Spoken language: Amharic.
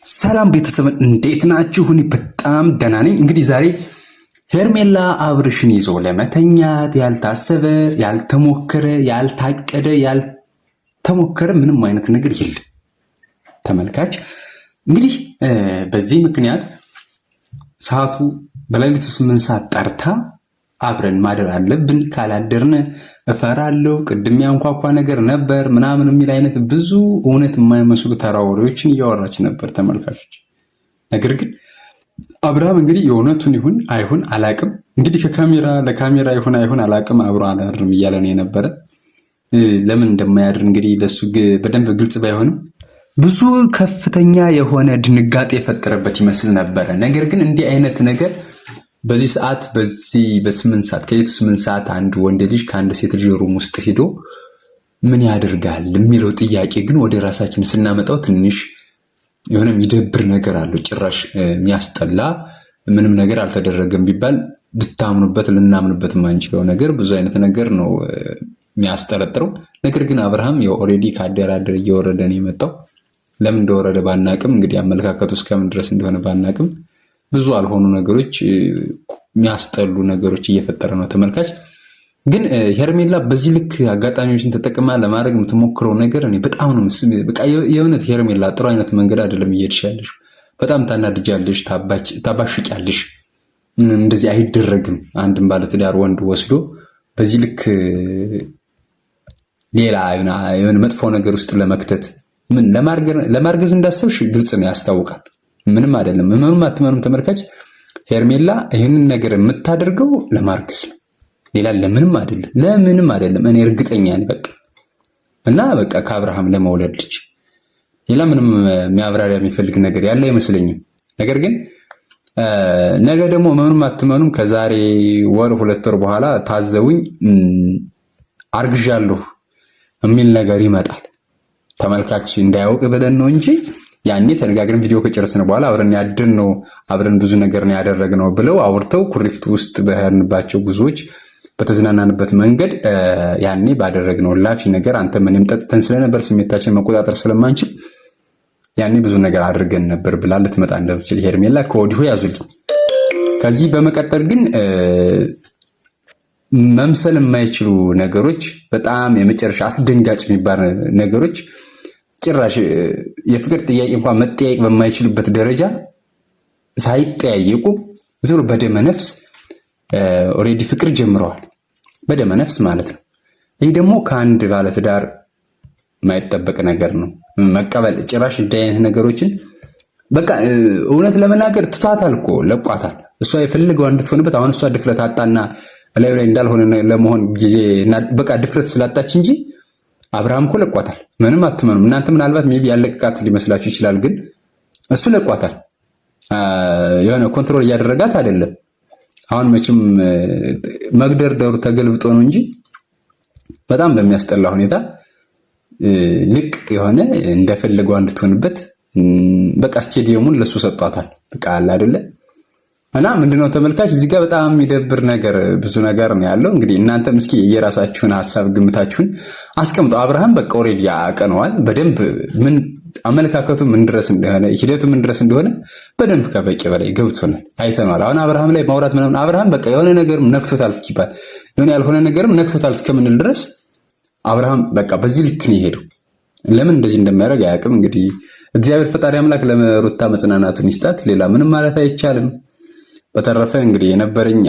ሰላም ቤተሰብ እንዴት ናችሁ? እኔ በጣም ደህና ነኝ። እንግዲህ ዛሬ ሄርሜላ አብርሽን ይዞ ለመተኛት ያልታሰበ ያልተሞከረ ያልታቀደ ያልተሞከረ ምንም አይነት ነገር የለም። ተመልካች እንግዲህ በዚህ ምክንያት ሰዓቱ በሌሊቱ 8 ሰዓት ጠርታ አብረን ማደር አለብን፣ ካላደርን እፈራለሁ፣ ቅድም ያንኳኳ ነገር ነበር ምናምን የሚል አይነት ብዙ እውነት የማይመስሉ ተራ ወሬዎችን እያወራች ነበር ተመልካቾች። ነገር ግን አብርሃም እንግዲህ የእውነቱን ይሁን አይሁን አላቅም፣ እንግዲህ ከካሜራ ለካሜራ ይሁን አይሁን አላቅም፣ አብሮ አላድርም እያለ ነው የነበረ። ለምን እንደማያድር እንግዲህ ለሱ በደንብ ግልጽ ባይሆንም ብዙ ከፍተኛ የሆነ ድንጋጤ የፈጠረበት ይመስል ነበረ። ነገር ግን እንዲህ አይነት ነገር በዚህ ሰዓት በ8 ሰዓት ከሌቱ 8 ሰዓት አንድ ወንድ ልጅ ከአንድ ሴት ልጅ ሩም ውስጥ ሄዶ ምን ያደርጋል የሚለው ጥያቄ ግን ወደ ራሳችን ስናመጣው ትንሽ የሆነ የሚደብር ነገር አለው። ጭራሽ የሚያስጠላ ምንም ነገር አልተደረገም ቢባል ልታምኑበት ልናምንበት የማንችለው ነገር ብዙ አይነት ነገር ነው የሚያስጠረጥረው። ነገር ግን አብርሃም ኦልሬዲ ከአደራደር እየወረደ ነው የመጣው። ለምን እንደወረደ ባናቅም እንግዲህ አመለካከቱ እስከምን ድረስ እንደሆነ ባናቅም ብዙ አልሆኑ ነገሮች የሚያስጠሉ ነገሮች እየፈጠረ ነው ተመልካች። ግን ሄርሜላ በዚህ ልክ አጋጣሚዎችን ተጠቅማ ለማድረግ የምትሞክረው ነገር እኔ በጣም ነው በቃ የእውነት ሄርሜላ ጥሩ አይነት መንገድ አይደለም እየሄድሽ ያለሽ። በጣም ታናድጃለሽ፣ ታባሽቂያለሽ። እንደዚህ አይደረግም። አንድም ባለትዳር ወንድ ወስዶ በዚህ ልክ ሌላ የሆነ መጥፎ ነገር ውስጥ ለመክተት ምን ለማርገዝ እንዳሰብሽ ግልጽ ነው፣ ያስታውቃል። ምንም አይደለም። እመኑም አትመኑም ተመልካች፣ ሄርሜላ ይህንን ነገር የምታደርገው ለማርገዝ ነው፣ ሌላ ለምንም አይደለም። እኔ እርግጠኛ ነኝ በቃ እና በቃ ከአብርሃም ለመውለድ ልጅ ሌላ ምንም የሚያብራሪያ የሚፈልግ ነገር ያለ አይመስለኝም። ነገር ግን ነገ ደግሞ እመኑም አትመኑም ከዛሬ ወር 2 ወር በኋላ ታዘውኝ አርግዣለሁ የሚል ነገር ይመጣል። ተመልካች እንዳያውቅ ብለን ነው እንጂ ያኔ ተነጋግረን ቪዲዮ ከጨረስን በኋላ አብረን ያድር ነው አብረን ብዙ ነገር ነው ያደረግነው ብለው አውርተው ኩሪፍቱ ውስጥ በሄድንባቸው ጉዞዎች በተዝናናንበት መንገድ ያኔ ባደረግነው ላፊ ነገር አንተ ምንም ጠጥተን ስለነበር ስሜታችን መቆጣጠር ስለማንችል ያኔ ብዙ ነገር አድርገን ነበር ብላ ልትመጣ እንደምትችል ሄርሜላ ከወዲሁ ያዙልኝ። ከዚህ በመቀጠል ግን መምሰል የማይችሉ ነገሮች፣ በጣም የመጨረሻ አስደንጋጭ የሚባል ነገሮች ጭራሽ የፍቅር ጥያቄ እንኳን መጠያየቅ በማይችሉበት ደረጃ ሳይጠያየቁ ዝም ብሎ በደመ ነፍስ ኦልሬዲ ፍቅር ጀምረዋል። በደመ ነፍስ ማለት ነው። ይህ ደግሞ ከአንድ ባለትዳር የማይጠበቅ ነገር ነው መቀበል። ጭራሽ እንዲህ አይነት ነገሮችን በቃ እውነት ለመናገር ትቷታል እኮ ለቋታል። እሷ የፈለገው እንድትሆንበት አሁን እሷ ድፍረት አጣና ላይ እንዳልሆነ ለመሆን ጊዜ በቃ ድፍረት ስላጣች እንጂ አብርሃም እኮ ለቋታል። ምንም አትመኑም እናንተ። ምናልባት ሜቢ ያለቅቃት ሊመስላችሁ ይችላል፣ ግን እሱ ለቋታል። የሆነ ኮንትሮል እያደረጋት አይደለም። አሁን መቼም መግደርደሩ ተገልብጦ ነው እንጂ በጣም በሚያስጠላ ሁኔታ ልቅ የሆነ እንደፈለገው እንድትሆንበት በቃ ስቴዲየሙን ለሱ ሰጧታል። በቃ አለ አይደለ? እና ምንድነው ተመልካች እዚህ ጋር በጣም የሚደብር ነገር ብዙ ነገር ነው ያለው። እንግዲህ እናንተም እስኪ የራሳችሁን ሐሳብ ግምታችሁን አስቀምጡ። አብርሃም በቃ ኦልሬዲ ያቀነዋል በደንብ ምን አመለካከቱ ምን ድረስ እንደሆነ ሂደቱ ምን ድረስ እንደሆነ በደንብ ከበቂ በላይ ገብቶናል፣ አይተናል። አሁን አብርሃም ላይ ማውራት ምናምን አብርሃም በቃ የሆነ ነገርም ነክቶታል እስኪባል የሆነ ያልሆነ ነገርም ነክቶታል እስከምንል ድረስ አብርሃም በቃ በዚህ ልክ ነው የሄደው። ለምን እንደዚህ እንደሚያደርግ አያውቅም። እንግዲህ እግዚአብሔር ፈጣሪ አምላክ ለሩታ መጽናናቱን ይስጣት። ሌላ ምንም ማለት አይቻልም። በተረፈ እንግዲህ የነበረኝ